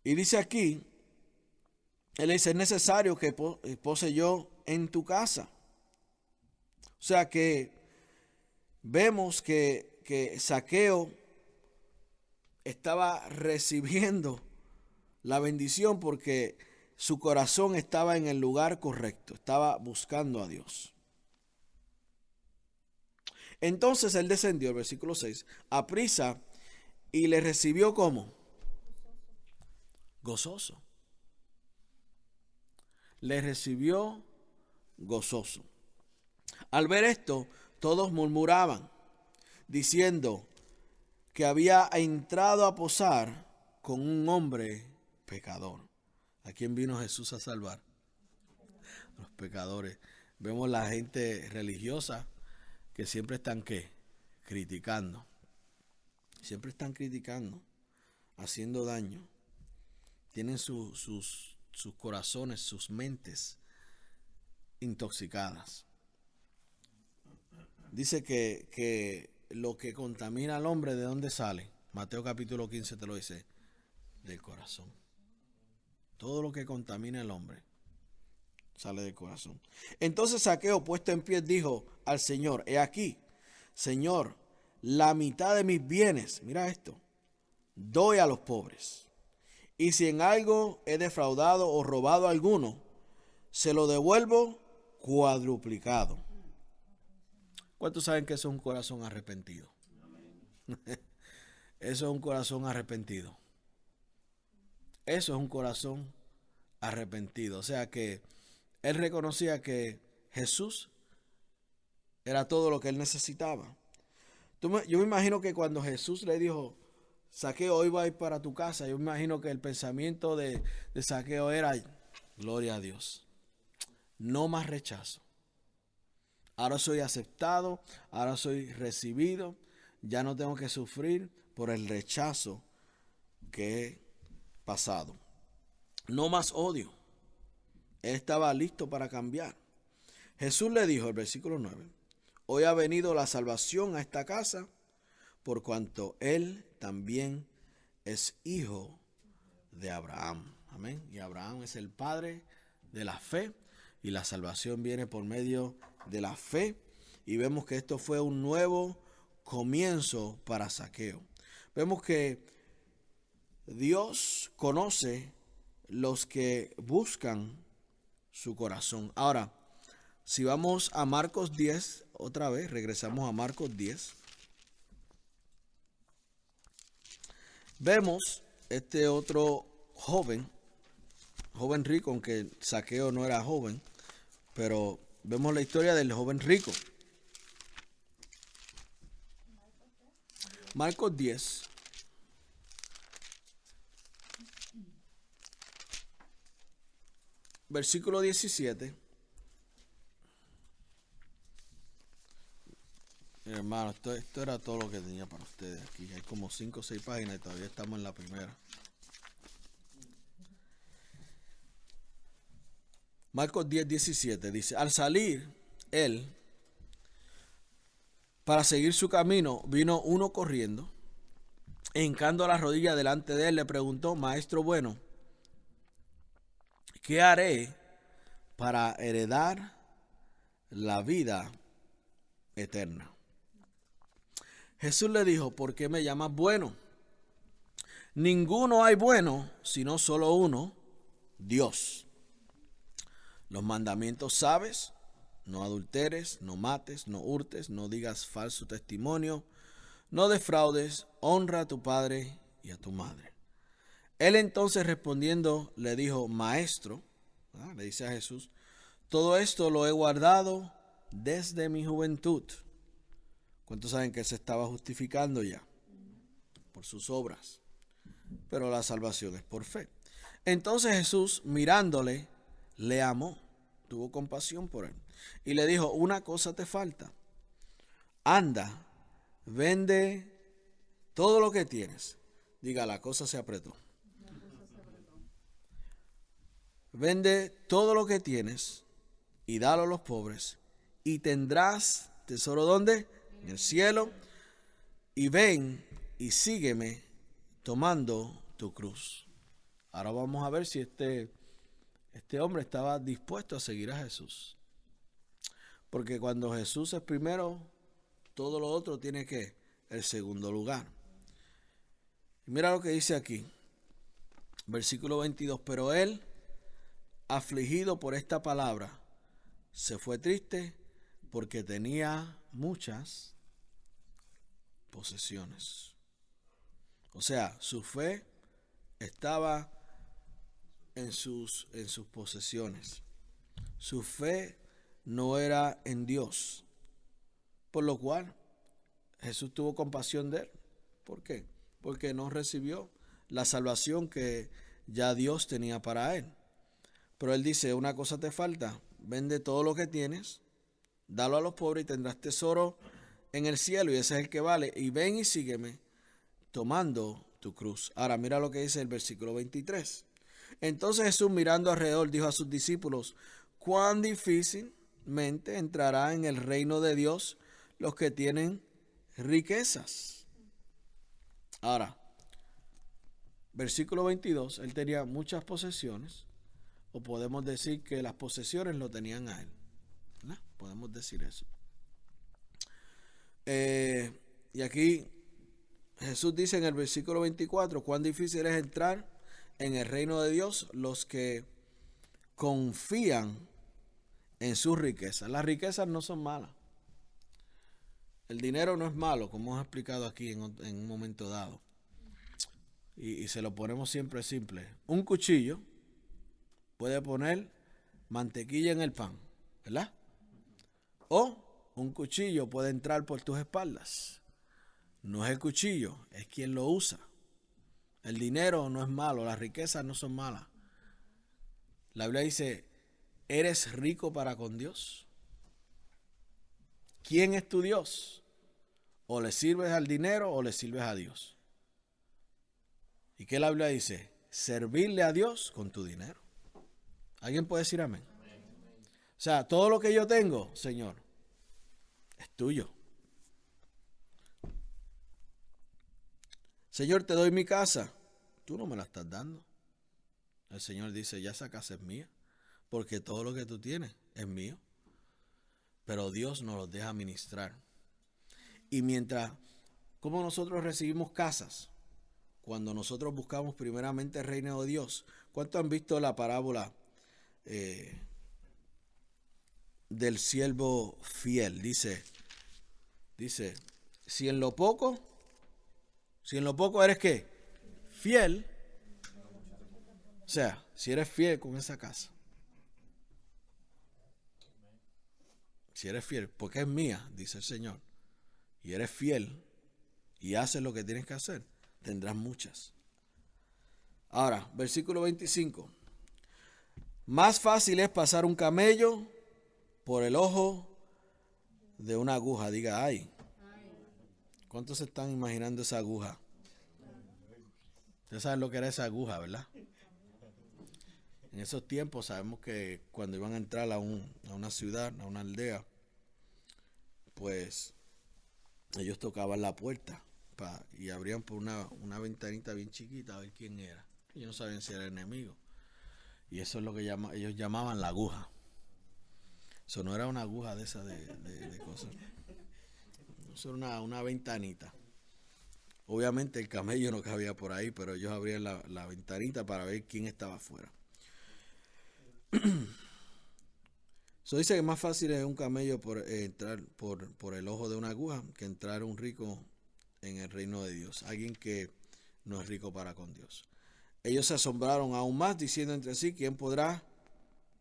Y dice aquí, él dice, es necesario que pose yo en tu casa. O sea que vemos que Zaqueo estaba recibiendo la bendición porque su corazón estaba en el lugar correcto, estaba buscando a Dios. Entonces él descendió, el versículo 6, a prisa y le recibió ¿cómo? Gozoso. Le recibió gozoso. Al ver esto, todos murmuraban, diciendo que había entrado a posar con un hombre pecador. ¿A quién vino Jesús a salvar? A los pecadores. Vemos la gente religiosa que siempre están ¿qué? Criticando. Siempre están criticando, haciendo daño. Tienen sus corazones, sus mentes intoxicadas. Dice que lo que contamina al hombre, ¿de dónde sale? Mateo capítulo 15 te lo dice, del corazón. Todo lo que contamina al hombre sale del corazón. Entonces Zaqueo, puesto en pie, dijo al Señor, he aquí, Señor, la mitad de mis bienes, mira esto, doy a los pobres. Y si en algo he defraudado o robado a alguno, se lo devuelvo cuadruplicado. ¿Cuántos saben que eso es un corazón arrepentido? Eso es un corazón arrepentido. Eso es un corazón arrepentido. O sea que él reconocía que Jesús era todo lo que él necesitaba. Yo me imagino que cuando Jesús le dijo, Zaqueo, hoy va a ir para tu casa, yo me imagino que el pensamiento de Zaqueo era, gloria a Dios, no más rechazo. Ahora soy aceptado, ahora soy recibido, ya no tengo que sufrir por el rechazo que he pasado. No más odio. Él estaba listo para cambiar. Jesús le dijo, el versículo 9, hoy ha venido la salvación a esta casa, por cuanto él también es hijo de Abraham. Amén. Y Abraham es el padre de la fe, y la salvación viene por medio de la fe. Y vemos que esto fue un nuevo comienzo para Zaqueo. Vemos que Dios conoce los que buscan su corazón. Ahora, si vamos a Marcos 10, otra vez, regresamos a Marcos 10. Vemos este otro joven rico, aunque Zaqueo no era joven, pero vemos la historia del joven rico. Marcos 10. Versículo 17. Hermano, esto era todo lo que tenía para ustedes aquí. Hay como 5 o 6 páginas y todavía estamos en la primera. Marcos 10, 17 dice, al salir él para seguir su camino, vino uno corriendo, e hincando la rodilla delante de él, le preguntó, maestro bueno, ¿qué haré para heredar la vida eterna? Jesús le dijo, ¿por qué me llamas bueno? Ninguno hay bueno, sino solo uno, Dios. Los mandamientos sabes, no adulteres, no mates, no hurtes, no digas falso testimonio, no defraudes, honra a tu padre y a tu madre. Él entonces respondiendo le dijo, maestro, le dice a Jesús, todo esto lo he guardado desde mi juventud. ¿Cuántos saben que él se estaba justificando ya? Por sus obras. Pero la salvación es por fe. Entonces Jesús, mirándole, le amó, tuvo compasión por él. Y le dijo, una cosa te falta. Anda, vende todo lo que tienes. Diga, la cosa se apretó. Vende todo lo que tienes y dalo a los pobres. Y tendrás tesoro, ¿dónde? En el cielo. Y ven y sígueme tomando tu cruz. Ahora vamos a ver si este hombre estaba dispuesto a seguir a Jesús. Porque cuando Jesús es primero, todo lo otro tiene que el segundo lugar. Y mira lo que dice aquí, versículo 22. Pero él, afligido por esta palabra, se fue triste porque tenía muchas posesiones. O sea, su fe estaba en sus posesiones. Su fe no era en Dios. Por lo cual Jesús tuvo compasión de él. ¿Por qué? Porque no recibió la salvación que ya Dios tenía para él. Pero él dice, una cosa te falta, vende todo lo que tienes, dalo a los pobres y tendrás tesoro en el cielo, y ese es el que vale, y ven y sígueme tomando tu cruz. Ahora mira lo que dice el versículo 23. Entonces Jesús, mirando alrededor, dijo a sus discípulos, cuán difícilmente entrará en el reino de Dios los que tienen riquezas. Ahora, versículo 22, él tenía muchas posesiones, o podemos decir que las posesiones lo tenían a él, ¿no? Podemos decir eso. Y aquí Jesús dice en el versículo 24, cuán difícil es entrar en el reino de Dios los que confían en sus riquezas. Las riquezas no son malas. El dinero no es malo, como hemos explicado aquí en un momento dado. Y se lo ponemos siempre simple. Un cuchillo puede poner mantequilla en el pan, ¿verdad? O un cuchillo puede entrar por tus espaldas. No es el cuchillo, es quien lo usa. El dinero no es malo, las riquezas no son malas. La Biblia dice, ¿eres rico para con Dios? ¿Quién es tu Dios? O le sirves al dinero o le sirves a Dios. ¿Y qué la Biblia dice? Servirle a Dios con tu dinero. ¿Alguien puede decir amén? O sea, todo lo que yo tengo, Señor, es tuyo. Señor, te doy mi casa. Tú no me la estás dando. El Señor dice, ya esa casa es mía, porque todo lo que tú tienes es mío. Pero Dios nos los deja ministrar. Y mientras, como nosotros recibimos casas, cuando nosotros buscamos primeramente el reino de Dios. ¿Cuántos han visto la parábola del siervo fiel? Dice, si en lo poco eres ¿qué? Fiel. O sea, si eres fiel con esa casa. Si eres fiel, porque es mía, dice el Señor. Y eres fiel y haces lo que tienes que hacer, tendrás muchas. Ahora, versículo 25. Más fácil es pasar un camello por el ojo de una aguja. Diga, ay. ¿Cuántos se están imaginando esa aguja? Ustedes saben lo que era esa aguja, ¿verdad? En esos tiempos sabemos que cuando iban a entrar a una ciudad, a una aldea, pues ellos tocaban la puerta y abrían por una ventanita bien chiquita a ver quién era. Ellos no sabían si era el enemigo. Y eso es lo que ellos llamaban la aguja. Eso no era una aguja de esas de cosas. Eso era una ventanita. Obviamente el camello no cabía por ahí, pero ellos abrían la ventanita para ver quién estaba afuera. Eso dice que más fácil es un camello entrar por el ojo de una aguja que entrar un rico en el reino de Dios. Alguien que no es rico para con Dios. Ellos se asombraron aún más diciendo entre sí, ¿quién podrá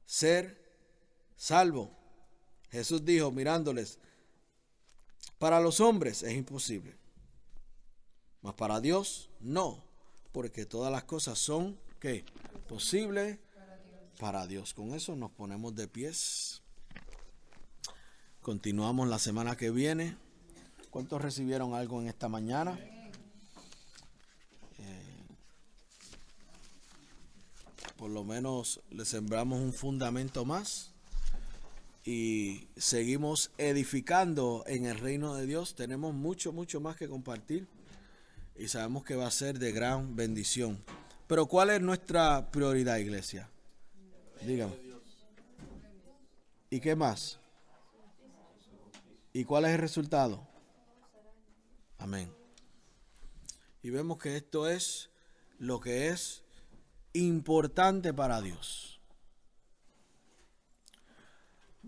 ser salvo? Jesús dijo mirándoles, para los hombres es imposible, mas para Dios no, porque todas las cosas son ¿qué? Posibles para Dios. Con eso nos ponemos de pies. Continuamos la semana que viene. ¿Cuántos recibieron algo en esta mañana? Por lo menos le sembramos un fundamento más y seguimos edificando en el reino de Dios. Tenemos mucho más que compartir y sabemos que va a ser de gran bendición. Pero ¿cuál es nuestra prioridad, iglesia? Dígame. ¿Y qué más? ¿Y cuál es el resultado? Amén. Y vemos que esto es lo que es importante para Dios.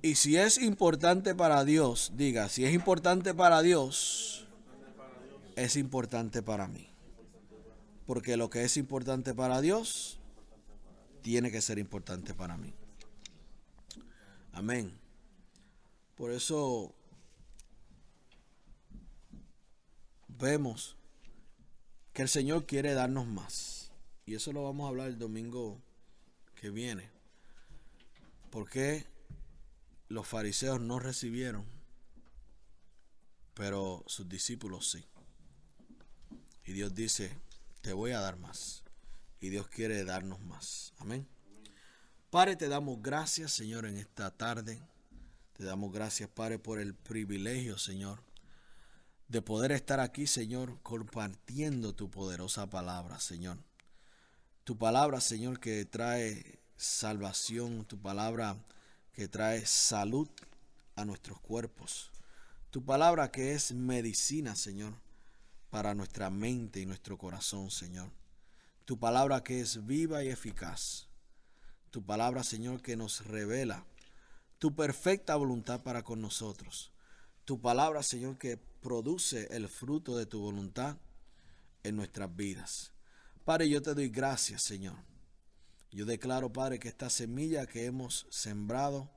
Y si es importante para Dios, diga, si es importante para Dios, es importante para mí. Porque lo que es importante para Dios, tiene que ser importante para mí. Amén. Por eso vemos que el Señor quiere darnos más. Y eso lo vamos a hablar el domingo que viene. ¿Por qué los fariseos no recibieron, pero sus discípulos sí? Y Dios dice, te voy a dar más. Y Dios quiere darnos más. Amén. Padre, te damos gracias, Señor, en esta tarde. Te damos gracias, Padre, por el privilegio, Señor, de poder estar aquí, Señor, compartiendo tu poderosa palabra, Señor. Tu palabra, Señor, que trae salvación, tu palabra que trae salud a nuestros cuerpos. Tu palabra que es medicina, Señor, para nuestra mente y nuestro corazón, Señor. Tu palabra que es viva y eficaz. Tu palabra, Señor, que nos revela tu perfecta voluntad para con nosotros. Tu palabra, Señor, que produce el fruto de tu voluntad en nuestras vidas. Padre, yo te doy gracias, Señor. Yo declaro, Padre, que esta semilla que hemos sembrado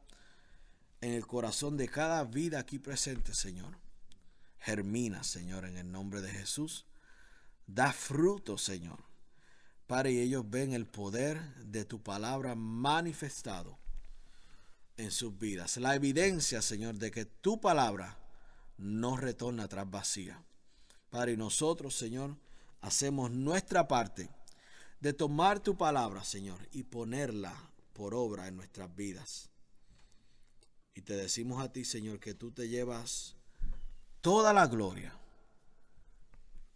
en el corazón de cada vida aquí presente, Señor, germina, Señor, en el nombre de Jesús. Da fruto, Señor. Padre, y ellos ven el poder de tu palabra manifestado en sus vidas. La evidencia, Señor, de que tu palabra no retorna atrás vacía. Padre, y nosotros, Señor, hacemos nuestra parte de tomar tu palabra, Señor, y ponerla por obra en nuestras vidas. Y te decimos a ti, Señor, que tú te llevas toda la gloria,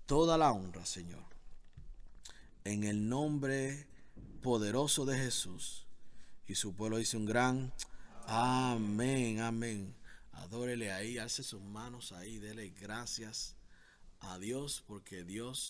toda la honra, Señor. En el nombre poderoso de Jesús. Y su pueblo dice un gran amén, amén. Adórele ahí, alce sus manos ahí, dele gracias a Dios, porque Dios